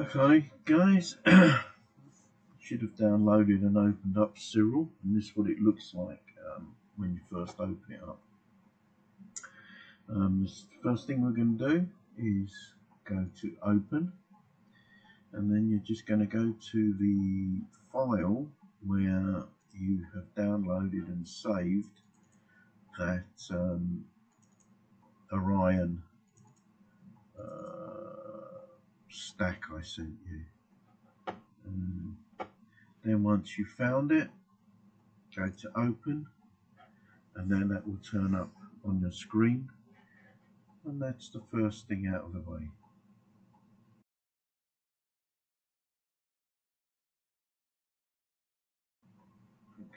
Okay, guys, should have downloaded and opened up SIRIL, and this is what it looks like when you first open it up. The first thing we're going to do is go to Open, and then you're just going to go to the file where you have downloaded and saved that Orion stack I sent you. Then once you found it, go to Open, and then that will turn up on your screen, and that's the first thing out of the way.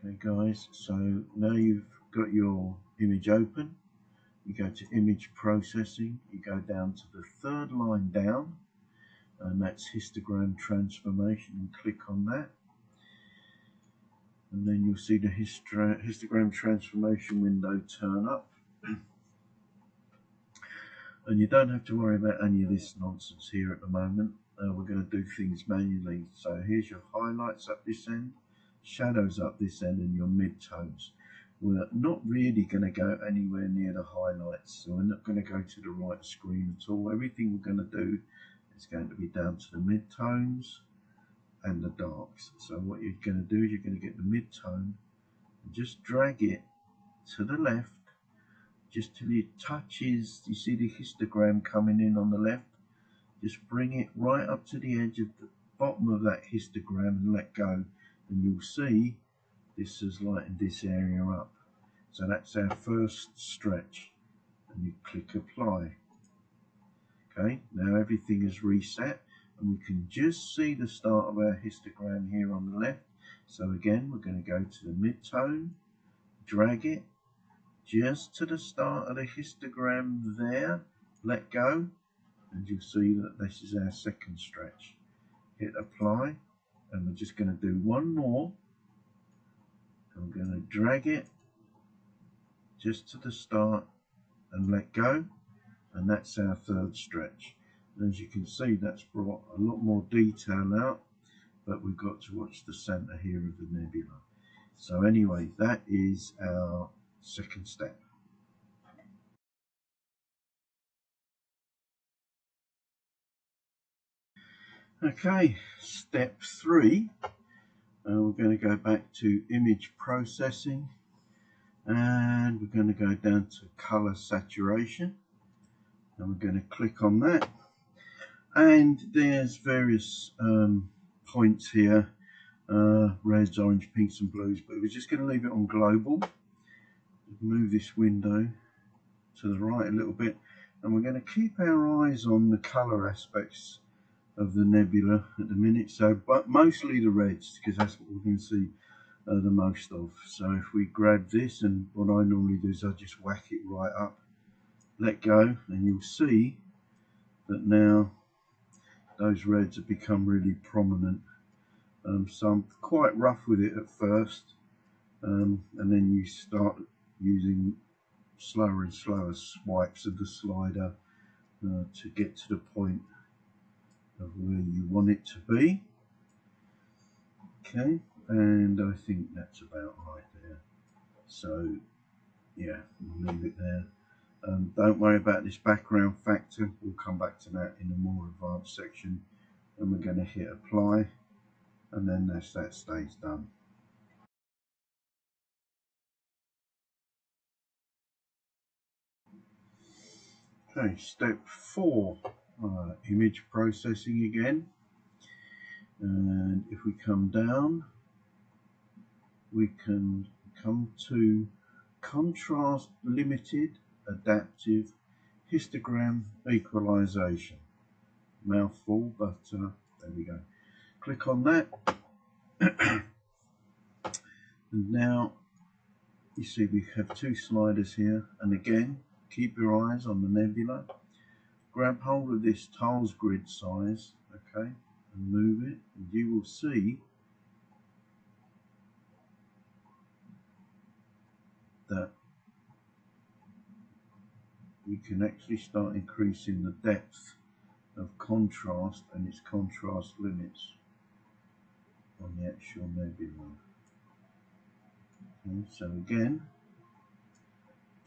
Okay guys, so now you've got your image open, you go to image processing, you go down to the third line down, and that's histogram transformation, and click on that, and then you'll see the histogram transformation window turn up. And you don't have to worry about any of this nonsense here at the moment. We're going to do things manually. So here's your highlights up this end, shadows up this end, and your midtones. We're not really going to go anywhere near the highlights, so we're not going to go to the right screen at all. Everything we're going to do is going to be down to the midtones and the darks. So what you're going to do is you're going to get the midtone and just drag it to the left, just till it touches, you see the histogram coming in on the left, just bring it right up to the edge of the bottom of that histogram and let go, and you'll see this has lightened this area up. So that's our first stretch, and you click apply. Okay, now everything is reset, and we can just see the start of our histogram here on the left. So again, we're going to go to the midtone, drag it just to the start of the histogram there, let go, and you'll see that this is our second stretch. Hit apply, and we're just going to do one more. I'm going to drag it just to the start and let go, and that's our third stretch. And as you can see, that's brought a lot more detail out, but we've got to watch the center here of the nebula. So anyway, that is our second step. Okay, step 3, we're going to go back to image processing, and we're going to go down to color saturation, and we're going to click on that, and there's various points here, reds, orange, pinks and blues, but we're just going to leave it on global. Move this window to the right a little bit, and we're going to keep our eyes on the color aspects of the nebula at the minute, so but mostly the reds, because that's what we're going to see the most of. So if we grab this, and what I normally do is I just whack it right up, let go, and you'll see that now those reds have become really prominent. So I'm quite rough with it at first, and then you start using slower and slower swipes of the slider to get to the point of where you want it to be. Okay, and I think that's about right there. So yeah, we'll leave it there. Don't worry about this background factor, we'll come back to that in a more advanced section, and we're going to hit apply, and then that stage done. Okay, step 4, image processing again, and if we come down, we can come to contrast limited adaptive histogram equalization. Mouthful, but there we go. Click on that, and now you see we have 2 sliders here, and again keep your eyes on the nebula, grab hold of this tiles grid size, okay, and move it, and you will see that you can actually start increasing the depth of contrast and its contrast limits on the actual nebula. Okay, so again,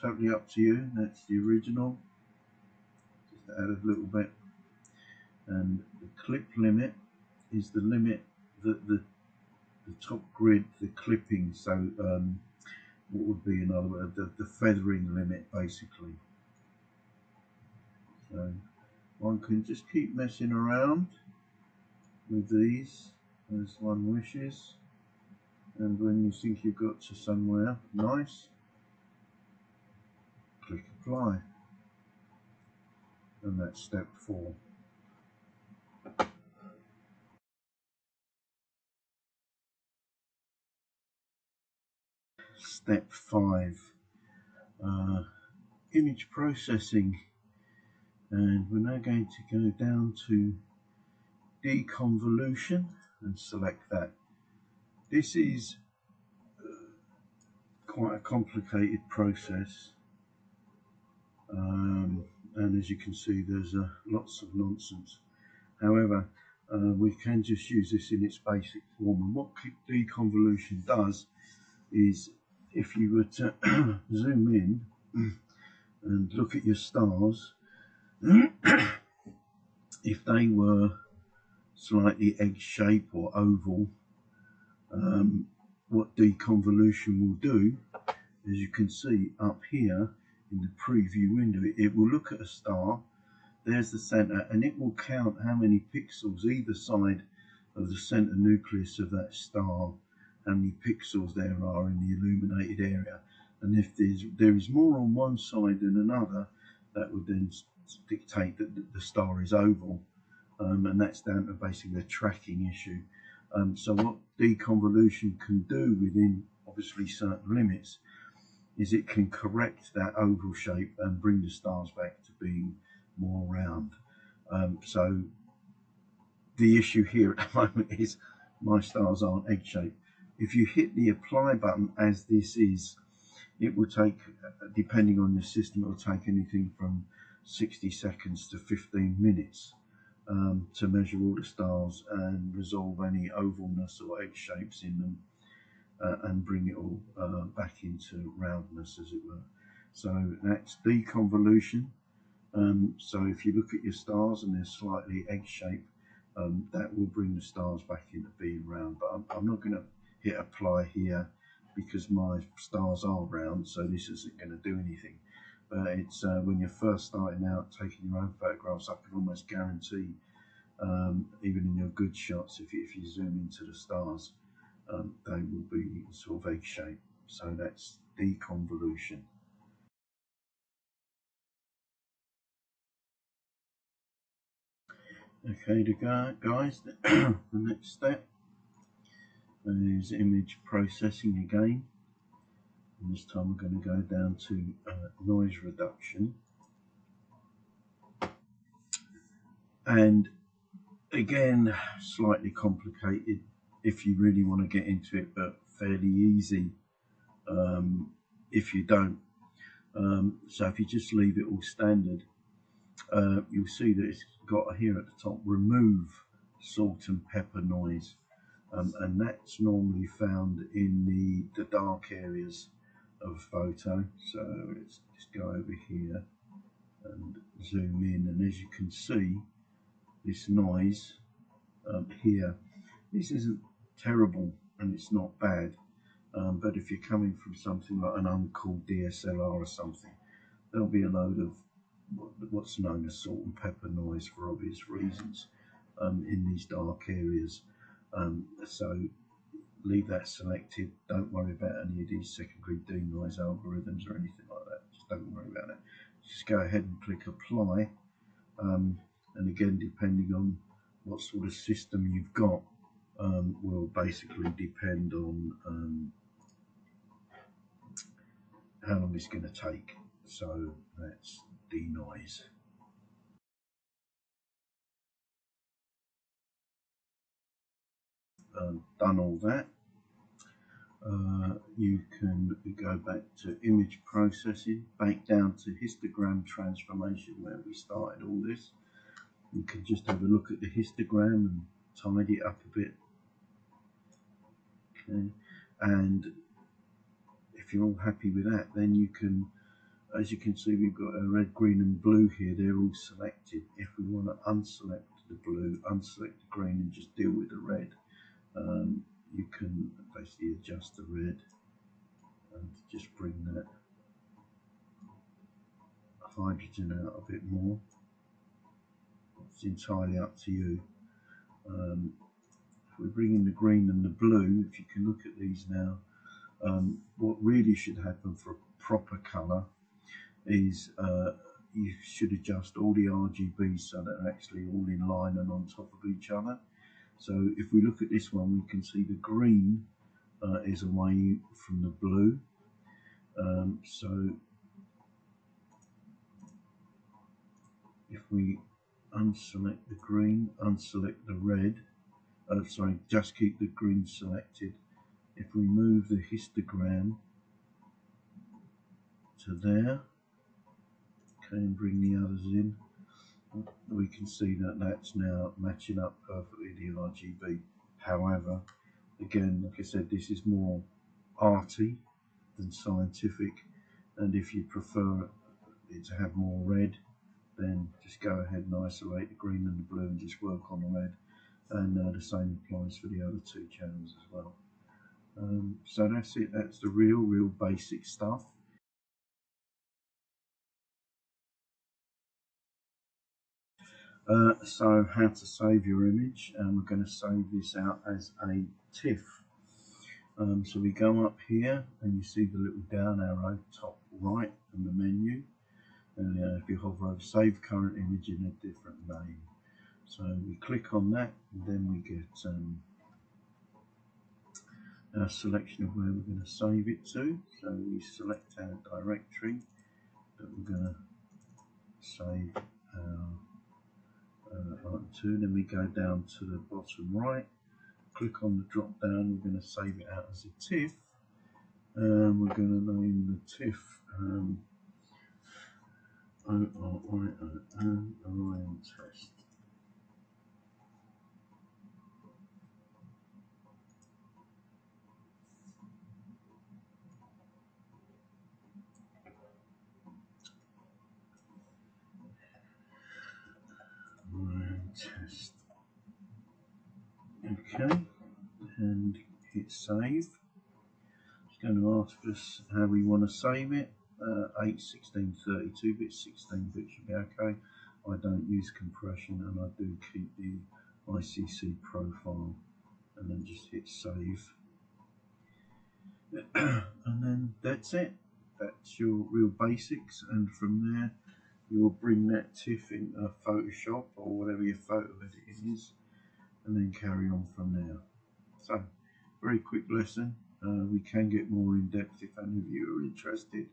totally up to you. That's the original. Just add a little bit. And the clip limit is the limit that the top grid, the clipping, so what would be in other words the feathering limit basically. So one can just keep messing around with these as one wishes, and when you think you've got to somewhere nice, click apply, and that's step 4. Step 5, image processing, and we're now going to go down to deconvolution and select that. This is quite a complicated process, and as you can see there's lots of nonsense. However, we can just use this in its basic form, and what deconvolution does is, if you were to zoom in and look at your stars, if they were slightly egg shape or oval, what deconvolution will do, as you can see up here in the preview window, it will look at a star, there's the center, and it will count how many pixels either side of the center nucleus of that star, how many pixels there are in the illuminated area, and if there is more on one side than another, that would then dictate that the star is oval, and that's down to basically a tracking issue. So what deconvolution can do within obviously certain limits is it can correct that oval shape and bring the stars back to being more round. So the issue here at the moment is my stars aren't egg shaped. If you hit the apply button as this is, it will take, depending on your system, it will take anything from 60 seconds to 15 minutes to measure all the stars and resolve any ovalness or egg shapes in them, and bring it all back into roundness, as it were. So that's deconvolution. So if you look at your stars and they're slightly egg shaped, that will bring the stars back into being round. But I'm not going to hit apply here because my stars are round, so this isn't going to do anything. But it's when you're first starting out taking your own photographs, I can almost guarantee, even in your good shots, if you zoom into the stars, they will be sort of egg shaped. So that's deconvolution. Okay, guys, the next step is image processing again. And this time we're going to go down to noise reduction. And again, slightly complicated if you really want to get into it, but fairly easy if you don't. So if you just leave it all standard, you'll see that it's got here at the top, remove salt and pepper noise, and that's normally found in the dark areas of a photo. So let's just go over here and zoom in, and as you can see, this noise here, this isn't terrible and it's not bad, but if you're coming from something like an uncooled DSLR or something, there'll be a load of what's known as salt and pepper noise for obvious reasons in these dark areas. So leave that selected. Don't worry about any of these secondary denoise algorithms or anything like that. Just don't worry about it. Just go ahead and click apply. And again, depending on what sort of system you've got, will basically depend on how long it's going to take. So that's denoise. Done all that, you can go back to image processing, back down to histogram transformation where we started all this. You can just have a look at the histogram and tidy it up a bit. Okay, and if you're all happy with that, then you can, as you can see, we've got a red, green and blue here. They're all selected. If we want to unselect the blue, unselect the green and just deal with the red, you can basically adjust the red and just bring that hydrogen out a bit more. It's entirely up to you. If we bring in the green and the blue, if you can look at these now, what really should happen for a proper colour is you should adjust all the RGBs so they're actually all in line and on top of each other. So if we look at this one, we can see the green is away from the blue. So if we unselect the green, unselect the red, sorry, just keep the green selected. If we move the histogram to there, okay, and bring the others in, we can see that that's now matching up perfectly the RGB. However, again, like I said, this is more arty than scientific, and if you prefer it to have more red, then just go ahead and isolate the green and the blue and just work on the red, and the same applies for the other two channels as well. So that's it. That's the real basic stuff. So how to save your image, and we're going to save this out as a TIFF. So we go up here and you see the little down arrow top right in the menu, and if you hover over save current image in a different name, so we click on that and then we get our selection of where we're going to save it to. So we select our directory that we're going to save our item to, then we go down to the bottom right, click on the drop down, we're going to save it out as a TIFF, and we're going to name the TIFF Orion test. Orion test. Okay, and hit save. It's going to ask us how we want to save it. 8, 16, 32-bit, 16-bit should be okay. I don't use compression, and I do keep the ICC profile, and then just hit save. And then that's it. That's your real basics, and from there you will bring that TIFF in Photoshop or whatever your photo editing is, and then carry on from there. So, very quick lesson. We can get more in depth if any of you are interested.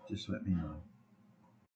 Just let me know.